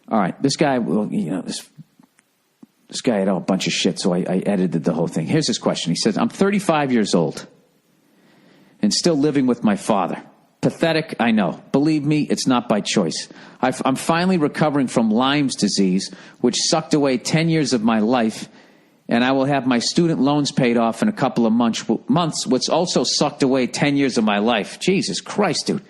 All right, this guy, well, this guy had a bunch of shit, so I edited the whole thing. Here's his question. He says, I'm 35 years old and still living with my father. Pathetic, I know. Believe me, it's not by choice. I'm finally recovering from Lyme's disease, which sucked away 10 years of my life, and I will have my student loans paid off in a couple of months, which also sucked away 10 years of my life. Jesus Christ, dude.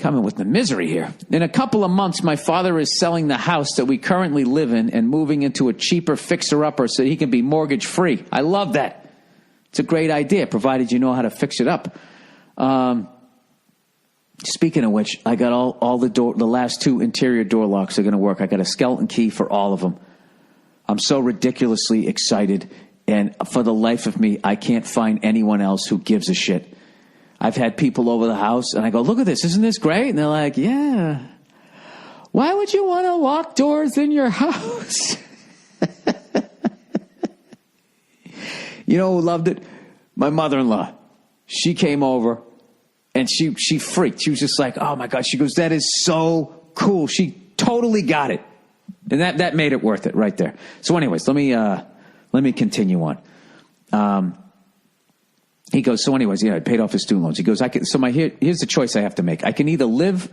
Coming with the misery here. In a couple of months, my father is selling the house that we currently live in and moving into a cheaper fixer-upper so he can be mortgage-free. I love that. It's a great idea, provided you know how to fix it up. Speaking of which, I got all the last 2 interior door locks are going to work. I got a skeleton key for all of them. I'm so ridiculously excited, and for the life of me, I can't find anyone else who gives a shit. I've had people over the house, and I go, look at this. Isn't this great? And they're like, yeah. Why would you want to lock doors in your house? You know who loved it? My mother-in-law. She came over, and she freaked. She was just like, oh, my God. She goes, that is so cool. She totally got it. And that made it worth it right there. So anyways, let me continue on. He goes, so anyways, I paid off his student loans. He goes, here's the choice I have to make. I can either live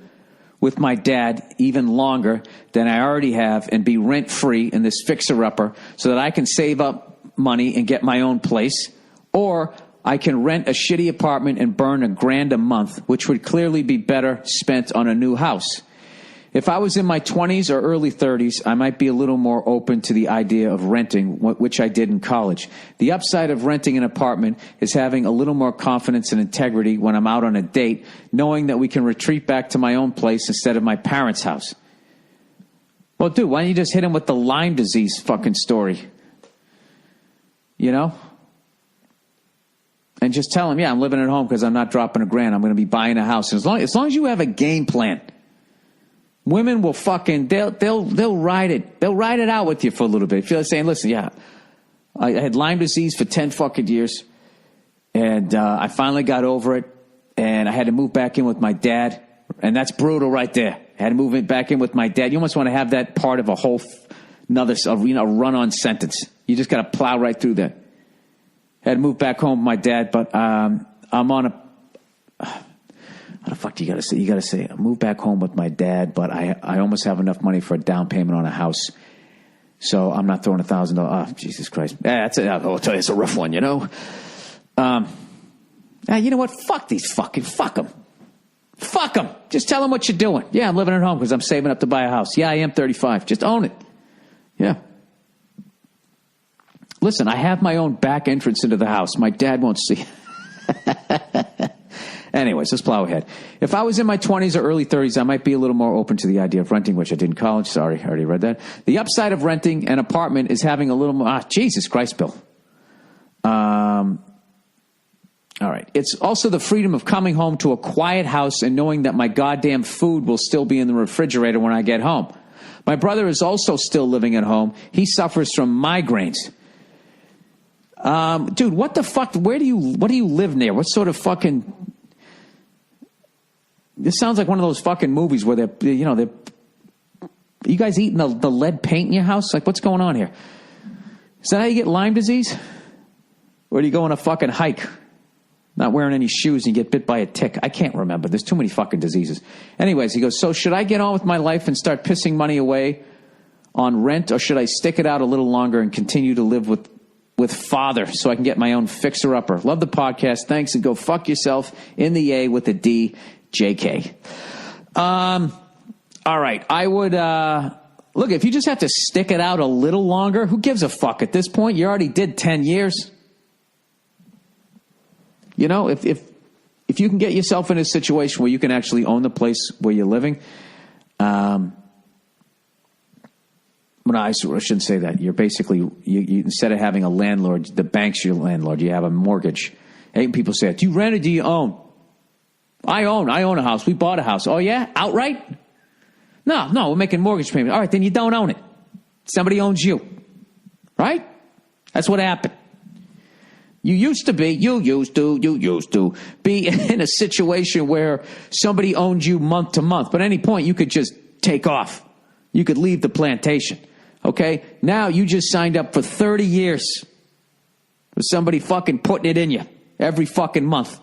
with my dad even longer than I already have and be rent-free in this fixer-upper so that I can save up money and get my own place, or I can rent a shitty apartment and burn $1,000 a month, which would clearly be better spent on a new house. If I was in my 20s or early 30s, I might be a little more open to the idea of renting, which I did in college. The upside of renting an apartment is having a little more confidence and integrity when I'm out on a date, knowing that we can retreat back to my own place instead of my parents' house. Well, dude, why don't you just hit him with the Lyme disease fucking story? You know? And just tell him, yeah, I'm living at home because I'm not dropping $1,000. I'm going to be buying a house. And as long as you have a game plan, women will fucking, they'll ride it. They'll ride it out with you for a little bit. If you're saying, listen, yeah, I had Lyme disease for 10 fucking years, and I finally got over it, and I had to move back in with my dad, and that's brutal right there. I had to move back in with my dad. You almost want to have that part of a whole another run-on sentence. You just got to plow right through that. I had to move back home with my dad, but I'm on a... How the fuck do you got to say? You got to say, I moved back home with my dad, but I almost have enough money for a down payment on a house. So I'm not throwing $1,000. Oh, Jesus Christ. Yeah, I'll tell you, it's a rough one, you know? You know what? Fuck them. Fuck them. Just tell them what you're doing. Yeah, I'm living at home because I'm saving up to buy a house. Yeah, I am 35. Just own it. Yeah. Listen, I have my own back entrance into the house. My dad won't see. Anyways, let's plow ahead. If I was in my 20s or early 30s, I might be a little more open to the idea of renting, which I did in college. Sorry, I already read that. The upside of renting an apartment is having a little more... Jesus Christ, Bill. All right. It's also the freedom of coming home to a quiet house and knowing that my goddamn food will still be in the refrigerator when I get home. My brother is also still living at home. He suffers from migraines. Dude, what the fuck? What do you live near? What sort of fucking... This sounds like one of those fucking movies where you guys eating the lead paint in your house? Like, what's going on here? Is that how you get Lyme disease? Or do you go on a fucking hike, not wearing any shoes, and you get bit by a tick? I can't remember. There's too many fucking diseases. Anyways, he goes, so should I get on with my life and start pissing money away on rent, or should I stick it out a little longer and continue to live with father so I can get my own fixer-upper? Love the podcast. Thanks, and go fuck yourself in the A with a D. JK. All right. I would, look, if you just have to stick it out a little longer, who gives a fuck at this point? You already did 10 years. You know, if you can get yourself in a situation where you can actually own the place where you're living, well, no, I shouldn't say that. You're basically, you instead of having a landlord, the bank's your landlord. You have a mortgage. Hey, people say, do you rent or do you own? I own a house. We bought a house. Oh, yeah? Outright? No, we're making mortgage payments. All right, then you don't own it. Somebody owns you. Right? That's what happened. You used to be in a situation where somebody owned you month to month. But at any point, you could just take off. You could leave the plantation. Okay? Now you just signed up for 30 years with somebody fucking putting it in you every fucking month.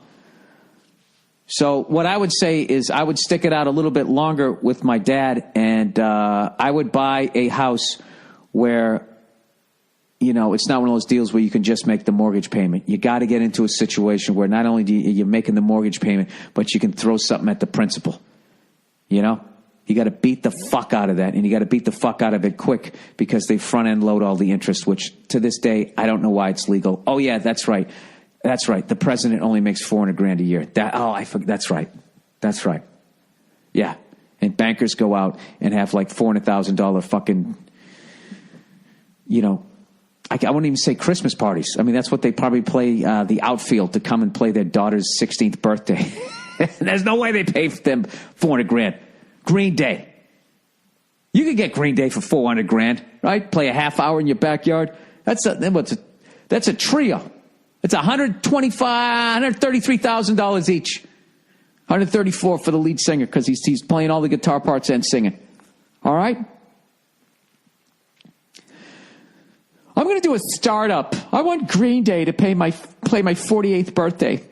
So what I would say is I would stick it out a little bit longer with my dad, and I would buy a house where, you know, it's not one of those deals where you can just make the mortgage payment. You got to get into a situation where not only you're making the mortgage payment, but you can throw something at the principal. You know? You got to beat the fuck out of that, and you got to beat the fuck out of it quick because they front-end load all the interest, which to this day, I don't know why it's legal. Oh, yeah, that's right. That's right. The president only makes $400,000 a year. That's right. That's right. Yeah. And bankers go out and have like $400,000 fucking, you know, I wouldn't even say Christmas parties. I mean, that's what they probably play the outfield to come and play their daughter's 16th birthday. There's no way they pay them $400,000. Green Day. You could get Green Day for $400,000, right? Play a half hour in your backyard. That's a trio. It's $133,000 each. $134 for the lead singer because he's playing all the guitar parts and singing. All right? I'm going to do a startup. I want Green Day to play my 48th birthday.